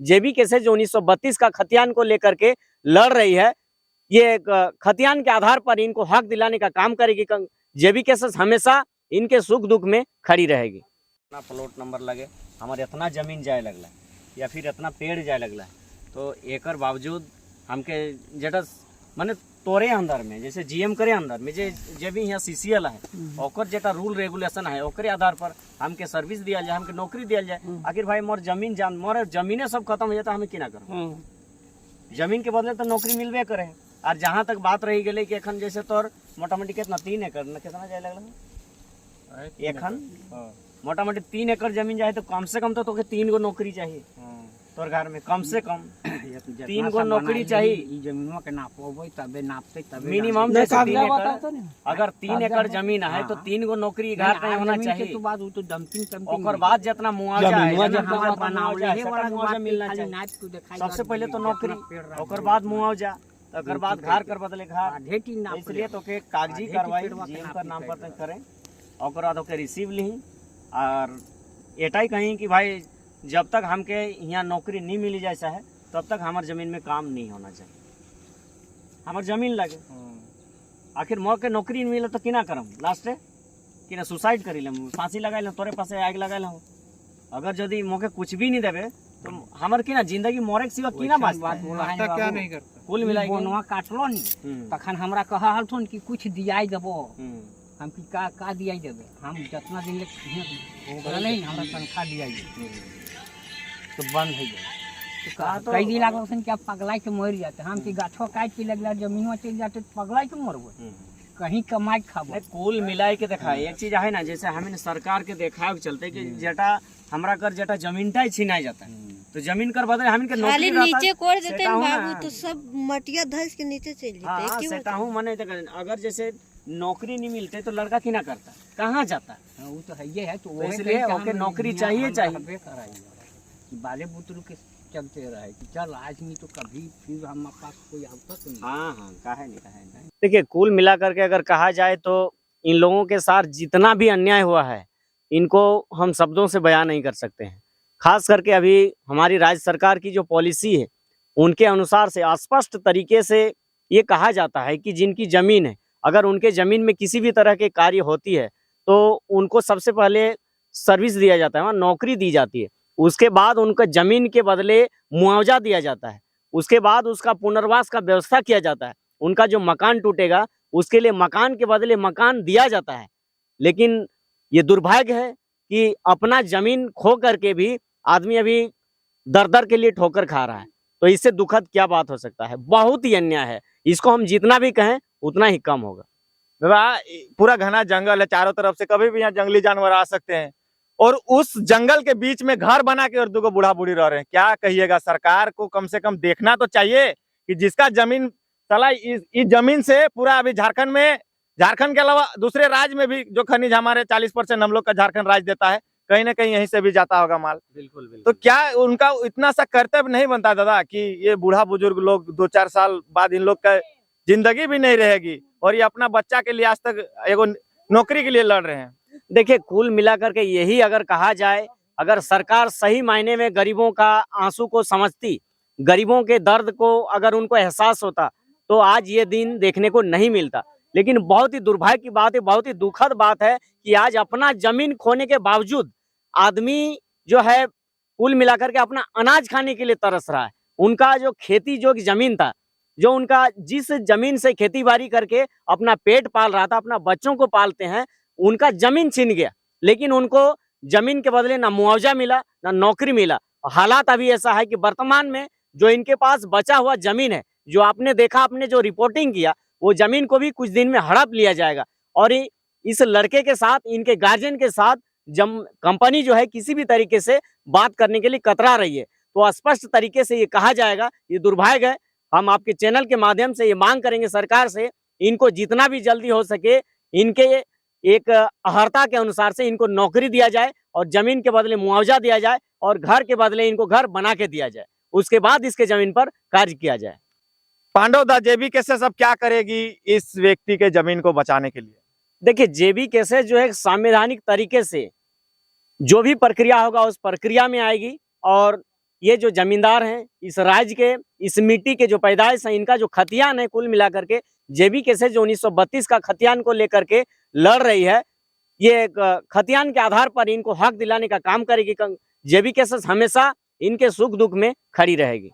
जेबी cases जो 1932 का खतियान को लेकर के लड़ रही है, ये खतियान के आधार पर इनको हक दिलाने का काम करेगी। जेबी केसेस हमेशा इनके सुख दुख में खड़ी रहेगी। इतना प्लॉट नंबर लगे, हमारे इतना जमीन जाए लगला या फिर इतना पेड़ जाए लगला, तो एकर बावजूद हमके जेटा माने तोरे अंदर में जैसे जीएम करे अंदर में जे भी यहाँ सीसीएल है ओकर जेटा रूल रेगुलेशन है ओकरे आधार पर हमके सर्विस दिया जाए, हमके नौकरी दिया जाए। आखिर भाई मोर जमीन जान मोर जमीने सब खत्म हो जाता, हमें क्या करो? जमीन के बदले तो नौकरी मिलबे करे। और जहाँ तक बात रही गई कि एखन जैसे तोर मोटा मोटी कितना 3 एकड़ न कितना जाए लगला एखन मोटा मोटी 3 एकड़ जमीन जाए तो कम से कम तो तोके 3 गो नौकरी चाहिए तोर घर में, कम से कम 3 गो नौकरी चाहिए। जमीनों के नापो तबे नापते तबे मिनिमम जैसे 3 एकड़, अगर 3 एकड़ जमीन है तो 3 गो नौकरी घर पे होना चाहिए। तो बाद वो तो डंपिंग और बाद जितना मुआवजा है मुआवजा मिलना चाहिए। सबसे पहले तो नौकरी, और बाद मुआवजा, और बाद घर कर बदले घर। इसलिए तो के कागजी कार्रवाई जीएम का नाम पर करें और बाद ओके रिसीव ली। और एटा ही कहीं कि भाई जब तक हमके यहाँ नौकरी नहीं मिली जैसा है तब तक हमारे जमीन में काम नहीं होना चाहिए, हमारे जमीन लगे। आखिर मौके नौकरी नहीं मिले तो किना करम लास्ट कि ना सुसाइड करी ले, फांसी लगा ले, तोरे पास आग लगा ले। अगर यदि मौके कुछ भी नहीं देवे तो हमारे की ना जिंदगी मोरे के सिवा किना बात क्या नहीं करता। कुल मिला बोनवा काटलो नहीं तखन हमरा कहा हलथुन कि कुछ दियाई देबो, हम की का दियाई देबे, हम जितना दिन ले नहीं हमरा तनखा दियाई देबे तो बंद हो जाए। तो कई दिन लागल सन क्या पगलाई के मर जाते, हम की गाछो काट के लगला जमीनवा चल जाते पगलाई के मरबो, कहीं कमाई खाबो। कुल मिलाई के देखा एक चीज है ना, जैसे हमें सरकार के देखा चलते कि जेटा हमरा कर जेटा जमीनटा ही छीना जाता है तो जमीन कर बदले हम खाली नीचे कोड़ देते हैं बाबू, तो सब मटिया धस के नीचे चल जाते हैं। क्यों सेटा हूं माने अगर जैसे नौकरी नहीं मिलते तो लड़का की ना करता, कहाँ जाता? वो तो है ये है, तो इसलिए ओके नौकरी चाहिए बाले बुतरू के चलते रहे कि चल आज नहीं तो कभी फिर हम पास कोई आता तो नहीं। हाँ काहे नहीं। देखिए कुल मिला करके अगर कहा जाए तो इन लोगों के साथ जितना भी अन्याय हुआ है इनको हम शब्दों से बयान नहीं कर सकते हैं। खास करके अभी हमारी राज्य सरकार की जो पॉलिसी है उनके अनुसार से स्पष्ट तरीके से ये कहा जाता है कि जिनकी जमीन है, अगर उनके जमीन में किसी भी तरह के कार्य होती है तो उनको सबसे पहले सर्विस दिया जाता है, वहाँ नौकरी दी जाती है। उसके बाद उनका जमीन के बदले मुआवजा दिया जाता है, उसके बाद उसका पुनर्वास का व्यवस्था किया जाता है। उनका जो मकान टूटेगा उसके लिए मकान के बदले मकान दिया जाता है। लेकिन ये दुर्भाग्य है कि अपना जमीन खो करके भी आदमी अभी दर दर के लिए ठोकर खा रहा है, तो इससे दुखद क्या बात हो सकता है? बहुत ही अन्याय है, इसको हम जितना भी कहें उतना ही कम होगा। पूरा घना जंगल है चारों तरफ से, कभी भी यहाँ जंगली जानवर आ सकते हैं और उस जंगल के बीच में घर बना के और 2 बूढ़ा बूढ़ी रह रहे हैं। क्या कहिएगा, सरकार को कम से कम देखना तो चाहिए कि जिसका जमीन साला इस जमीन से पूरा अभी झारखंड के अलावा दूसरे राज्य में भी जो खनिज हमारे 40% हम लोग का झारखंड राज्य देता है, कहीं ना कहीं यहीं से भी जाता होगा माल। बिल्कुल। तो क्या उनका इतना सा कर्तव्य नहीं बनता दादा कि ये बूढ़ा बुजुर्ग लोग 2-4 साल बाद इन लोग का जिंदगी भी नहीं रहेगी और ये अपना बच्चा के लिए आज तक एगो नौकरी के लिए लड़ रहे हैं। देखिए कुल मिलाकर के यही अगर कहा जाए, अगर सरकार सही मायने में गरीबों का आंसू को समझती, गरीबों के दर्द को अगर उनको एहसास होता तो आज ये दिन देखने को नहीं मिलता। लेकिन बहुत ही दुर्भाग्य की बात है, बहुत ही दुखद बात है कि आज अपना जमीन खोने के बावजूद आदमी जो है कुल मिलाकर के अपना अनाज खाने के लिए तरस रहा है। उनका जो खेती जो जमीन था, जो उनका जिस जमीन से खेती बाड़ी करके अपना पेट पाल रहा था, अपना बच्चों को पालते हैं, उनका जमीन छीन गया। लेकिन उनको जमीन के बदले ना मुआवजा मिला ना नौकरी मिला। हालात अभी ऐसा है कि वर्तमान में जो इनके पास बचा हुआ जमीन है, जो आपने देखा, आपने जो रिपोर्टिंग किया, वो जमीन को भी कुछ दिन में हड़प लिया जाएगा। और इस लड़के के साथ, इनके गार्जियन के साथ कंपनी जो है किसी भी तरीके से बात करने के लिए कतरा रही है। तो स्पष्ट तरीके से ये कहा जाएगा, ये दुर्भाग्य है। हम आपके चैनल के माध्यम से ये मांग करेंगे सरकार से, इनको जितना भी जल्दी हो सके इनके एक अर्हता के अनुसार से इनको नौकरी दिया जाए और जमीन के बदले मुआवजा दिया जाए और घर के बदले इनको घर बना के दिया जाए। उसके बाद इसके जमीन पर कार्य किया जाए। पांडव दा, जेबी केसेस अब क्या करेगी इस व्यक्ति के जमीन को बचाने के लिए? देखिए जेबी केसेस जो है संवैधानिक तरीके से जो भी प्रक्रिया होगा उस प्रक्रिया में आएगी और ये जो जमींदार हैं इस राज्य के, इस मिट्टी के जो पैदाइश है, इनका जो खतियान है, कुल मिलाकर के जेबीके से जो 1932 का खतियान को लेकर के लड़ रही है, ये खतियान के आधार पर इनको हक दिलाने का काम करेगी। जेबीके से हमेशा इनके सुख दुख में खड़ी रहेगी।